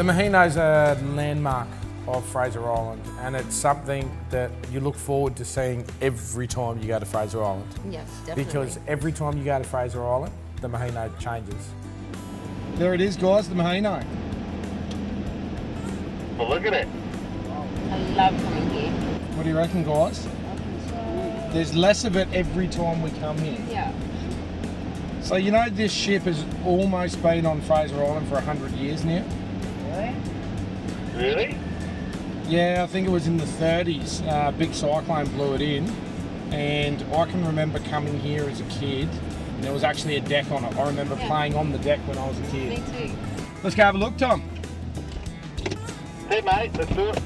The Mahino's a landmark of Fraser Island, and it's something that you look forward to seeing every time you go to Fraser Island. Yes, definitely. Because every time you go to Fraser Island, the Mahino changes. There it is, guys, the Mahino. Well, look at it. I love coming here. What do you reckon, guys? There's less of it every time we come here. Yeah. So you know this ship has almost been on Fraser Island for 100 years now? Really? Really? Yeah, I think it was in the 30s. Big cyclone blew it in, and I can remember coming here as a kid, and there was actually a deck on it. I remember playing on the deck when I was a kid. Me too. Let's go have a look, Tom. Hey, mate, let's do it.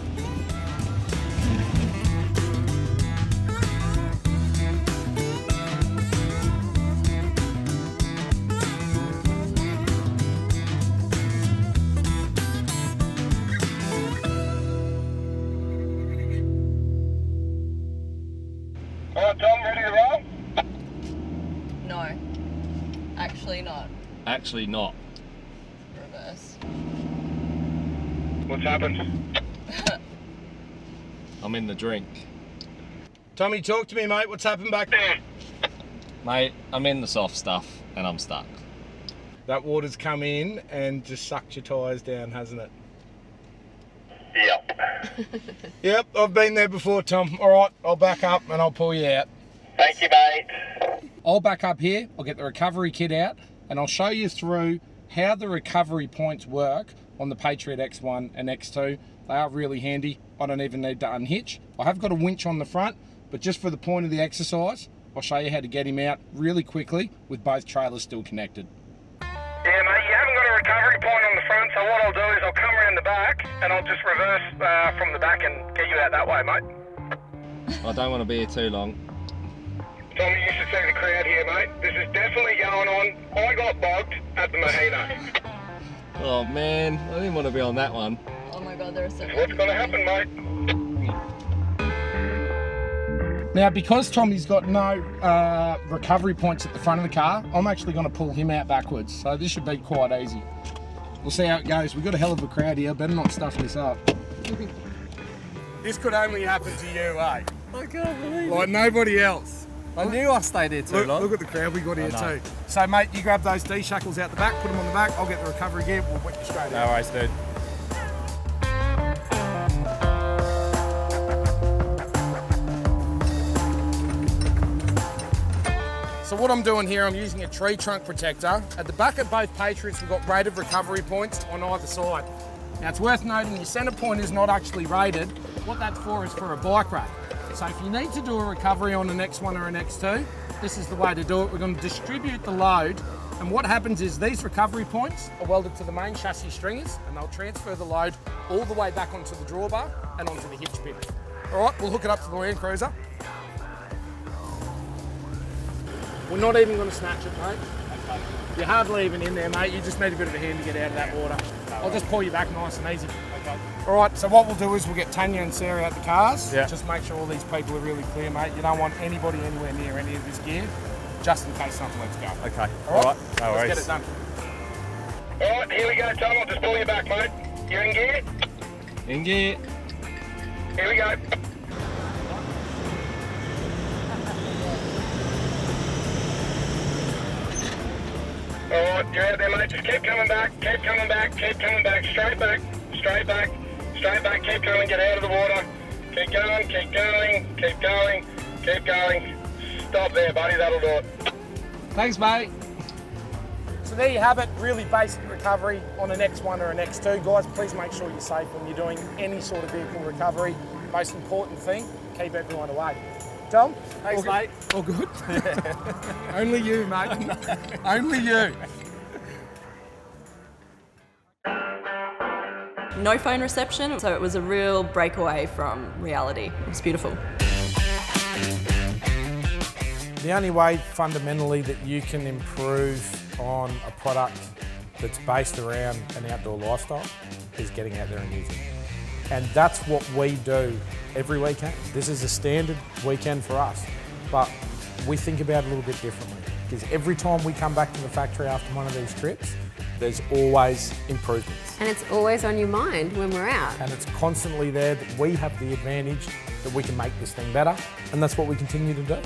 All right, Tom, ready to roll? No. Actually not. Actually not. Reverse. What's happened? I'm in the drink. Tommy, talk to me, mate. What's happened back there? Mate, I'm in the soft stuff and I'm stuck. That water's come in and just sucked your tyres down, hasn't it? Yep. Yep, I've been there before, Tom. All right, I'll back up and I'll pull you out. Thank you, mate. I'll back up here, I'll get the recovery kit out, and I'll show you through how the recovery points work on the Patriot X1 and X2. They are really handy. I don't even need to unhitch. I have got a winch on the front, but just for the point of the exercise, I'll show you how to get him out really quickly with both trailers still connected. Yeah, mate, you haven't got a recovery point on the front, so what I'll do is I'll come around the back and I'll just reverse from the back and get you out that way, mate. I don't want to be here too long. Tommy, you should see the crowd here, mate. This is definitely going on. I got bogged at the Mahino. Oh man, I didn't want to be on that one. Oh my god, there are so many. What's going to happen, mate? Now, because Tommy's got no recovery points at the front of the car, I'm actually going to pull him out backwards. So this should be quite easy. We'll see how it goes. We've got a hell of a crowd here. Better not stuff this up. This could only happen to you, eh? I can't believe Like nobody else. I knew I stayed here too long. Look at the crowd we got here know. too. So mate, you grab those D-shackles out the back, put them on the back, I'll get the recovery gear, we'll whip you straight No out. worries, dude. So what I'm doing here, I'm using a tree trunk protector. At the back of both Patriots, we've got rated recovery points on either side. Now it's worth noting your centre point is not actually rated. What that's for is for a bike rack. So if you need to do a recovery on an X1 or an X2, this is the way to do it. We're going to distribute the load, and what happens is these recovery points are welded to the main chassis stringers, and they'll transfer the load all the way back onto the drawbar and onto the hitch pin. All right, we'll hook it up to the Land Cruiser. We're not even going to snatch it, mate. Okay. You're hardly even in there, mate. You just need a bit of a hand to get out of that water. I'll just pull you back nice and easy. Okay. All right, so what we'll do is we'll get Tanya and Sarah out the cars. Yeah. Just make sure all these people are really clear, mate. You don't want anybody anywhere near any of this gear, just in case something lets go. Okay. All right? No worries. Let's get it done. All right, here we go, Tom. I'll just pull you back, mate. You in gear? In gear. Here we go. All right, you're out there, mate. Just keep coming back, keep coming back, keep coming back. Straight back, straight back, straight back. Keep coming, get out of the water. Keep going, keep going, keep going, keep going. Stop there, buddy. That'll do it. Thanks, mate. So there you have it, really basic recovery on an X1 or an X2. Guys, please make sure you're safe when you're doing any sort of vehicle recovery. Most important thing, keep everyone away. Tom? Thanks, mate. All good? Only you, mate. Only you. No phone reception, so it was a real breakaway from reality. It was beautiful. The only way fundamentally that you can improve on a product that's based around an outdoor lifestyle is getting out there and using it. And that's what we do every weekend. This is a standard weekend for us, but we think about it a little bit differently, because every time we come back to the factory after one of these trips, there's always improvements. And it's always on your mind when we're out. And it's constantly there that we have the advantage that we can make this thing better, and that's what we continue to do.